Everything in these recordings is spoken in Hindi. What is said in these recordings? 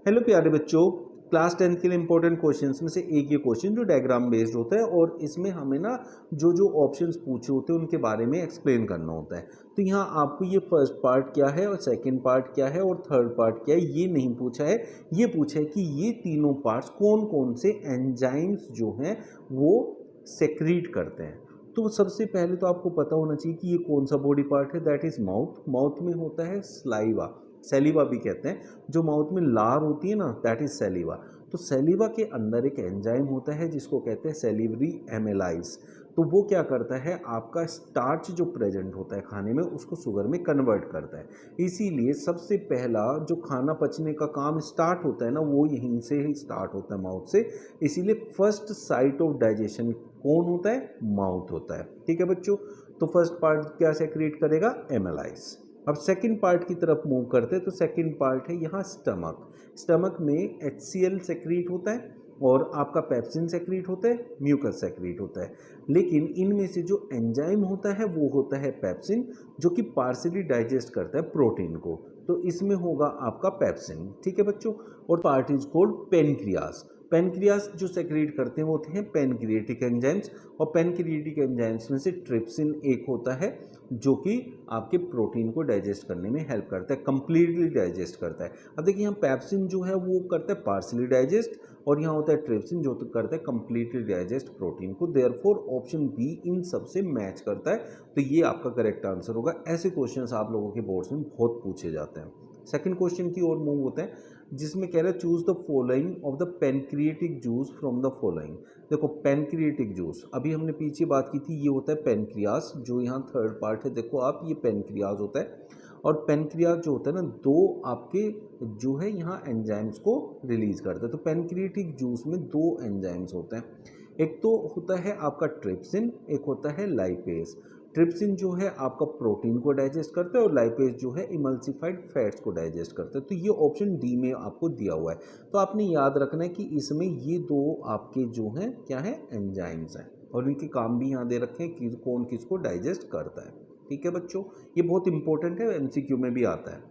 हेलो प्यारे बच्चों, क्लास 10 के लिए इंपॉर्टेंट क्वेश्चंस में से एक ये क्वेश्चन जो डायग्राम बेस्ड होता है और इसमें हमें ना जो जो ऑप्शंस पूछे होते हैं उनके बारे में एक्सप्लेन करना होता है। तो यहाँ आपको ये फर्स्ट पार्ट क्या है और सेकंड पार्ट क्या है और थर्ड पार्ट क्या है ये नहीं पूछा है। ये पूछा है कि ये तीनों पार्ट्स कौन कौन से एंजाइम्स जो हैं वो सेक्रीट करते हैं। तो सबसे पहले तो आपको पता होना चाहिए कि ये कौन सा बॉडी पार्ट है, दैट इज माउथ। माउथ में होता है सलाइवा, सैलिवा भी कहते हैं। जो माउथ में लार होती है ना, दैट इज सैलिवा। तो सैलिवा के अंदर एक एंजाइम होता है जिसको कहते हैं सैलिवरी एमेलाइज। तो वो क्या करता है, आपका स्टार्च जो प्रेजेंट होता है खाने में उसको शुगर में कन्वर्ट करता है। इसीलिए सबसे पहला जो खाना पचने का काम स्टार्ट होता है ना, वो यहीं से ही स्टार्ट होता है, माउथ से। इसीलिए फर्स्ट साइट ऑफ डाइजेशन कौन होता है, माउथ होता है। ठीक है बच्चों, तो फर्स्ट पार्ट क्या सेक्रेट करेगा, एमेलाइज। अब सेकंड पार्ट की तरफ मूव करते हैं, तो सेकंड पार्ट है यहाँ स्टमक। स्टमक में HCl सेक्रीट होता है और आपका पेप्सिन सेक्रीट होता है, म्यूकस सेक्रीट होता है। लेकिन इनमें से जो एंजाइम होता है वो होता है पेप्सिन, जो कि पार्शियली डाइजेस्ट करता है प्रोटीन को। तो इसमें होगा आपका पेप्सिन। ठीक है बच्चों, और part is called pancreas. Pancreas जो सेक्रेट करते हैं वो होते हैं पेनक्रिएटिक एंजाइम्स, और पेनक्रिएटिक एंजाइम्स में से ट्रिप्सिन एक होता है जो कि आपके प्रोटीन को डाइजेस्ट करने में हेल्प करता है, कंप्लीटली डाइजेस्ट करता है। अब देखिए यहाँ पेप्सिन जो है वो करता है पार्शियली डाइजेस्ट, और यहाँ होता है ट्रिप्सिन जो तो करता है कंप्लीटली डाइजेस्ट प्रोटीन को। देयरफॉर ऑप्शन बी इन सबसे मैच करता है, तो ये आपका करेक्ट आंसर होगा। ऐसे क्वेश्चंस आप लोगों के बोर्ड्स में बहुत पूछे जाते हैं। सेकंड क्वेश्चन की ओर मूव होते हैं, जिसमें कह रहा है choose the following of the pancreatic juice from the following. देखो पेनक्रिएटिक जूस, अभी हमने पीछे बात की थी, ये होता है पेनक्रियास, जो यहाँ थर्ड पार्ट है। देखो आप, ये पेनक्रियास होता है, और पेनक्रियास जो होता है ना, दो आपके जो है यहाँ एंजाइम्स को रिलीज करता है। तो पेनक्रिएटिक जूस में दो एंजाइम्स होते हैं, एक तो होता है आपका ट्रिप्सिन, एक होता है लाइपेज। ट्रिप्सिन जो है आपका प्रोटीन को डाइजेस्ट करता है और लाइपेज जो है इमल्सिफाइड फैट्स को डाइजेस्ट करता है। तो ये ऑप्शन डी में आपको दिया हुआ है। तो आपने याद रखना है कि इसमें ये दो आपके जो हैं क्या है, एंजाइम्स हैं, और इनके काम भी यहाँ दे रखे हैं कि कौन किसको डाइजेस्ट करता है। ठीक है बच्चों, ये बहुत इंपॉर्टेंट है, MCQ में भी आता है।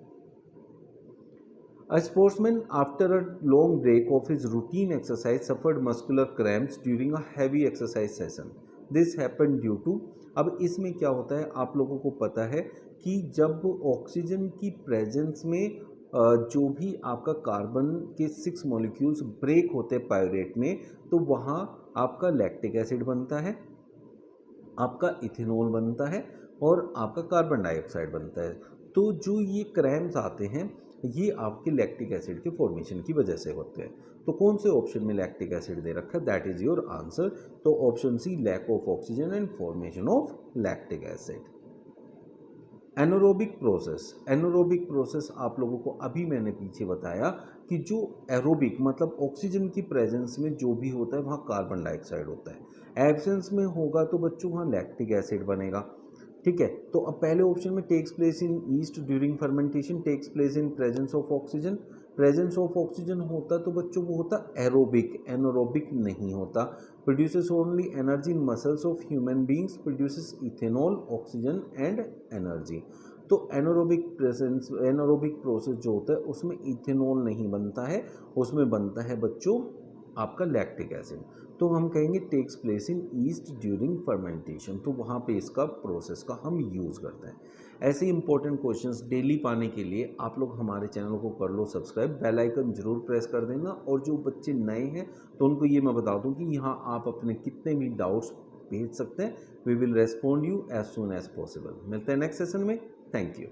A sportsman, after a long break of his routine exercise, suffered muscular cramps during a heavy exercise session. This happened due to, अब इसमें क्या होता है, आप लोगों को पता है कि जब ऑक्सीजन की प्रेजेंस में जो भी आपका कार्बन के 6 मॉलिक्यूल्स ब्रेक होते हैं पायरेट में, तो वहाँ आपका लैक्टिक एसिड बनता है, आपका इथेनॉल बनता है, और आपका कार्बन डाइऑक्साइड बनता है। तो जो ये क्रैम्स आते हैं ये आपके लैक्टिक एसिड के फॉर्मेशन की वजह से होते हैं। तो कौन से ऑप्शन में लैक्टिक एसिड दे रखा है, दैट इज योर आंसर। तो option C, lack of oxygen and formation of lactic acid. Anaerobic process, anaerobic process आप लोगों को अभी मैंने पीछे बताया कि जो एरोबिक मतलब ऑक्सीजन की प्रेजेंस में जो भी होता है वहाँ कार्बन डाइऑक्साइड होता है, एब्सेंस में होगा तो बच्चों वहाँ लैक्टिक एसिड बनेगा। ठीक है, तो अब पहले ऑप्शन में takes place in yeast during fermentation, takes place in presence of oxygen. Presence of oxygen होता तो बच्चों वो होता एरोबिक, एनोरोबिक नहीं होता। Produces only energy in muscles of human beings, produces ethanol, oxygen and energy. तो एनोरोबिक प्रेजेंस, एनोरोबिक प्रोसेस जो होता है उसमें इथेनॉल नहीं बनता है, उसमें बनता है बच्चों आपका लैक्टिक एसिड। तो हम कहेंगे takes place in yeast during fermentation, तो वहाँ पे इसका प्रोसेस का हम यूज़ करते हैं। ऐसे इंपॉर्टेंट क्वेश्चंस डेली पाने के लिए आप लोग हमारे चैनल को कर लो सब्सक्राइब, बेल आइकन जरूर प्रेस कर देना। और जो बच्चे नए हैं तो उनको ये मैं बता दूं कि यहाँ आप अपने कितने भी डाउट्स भेज सकते हैं, we will respond you as soon as possible. मिलते हैं नेक्स्ट सेशन में, थैंक यू।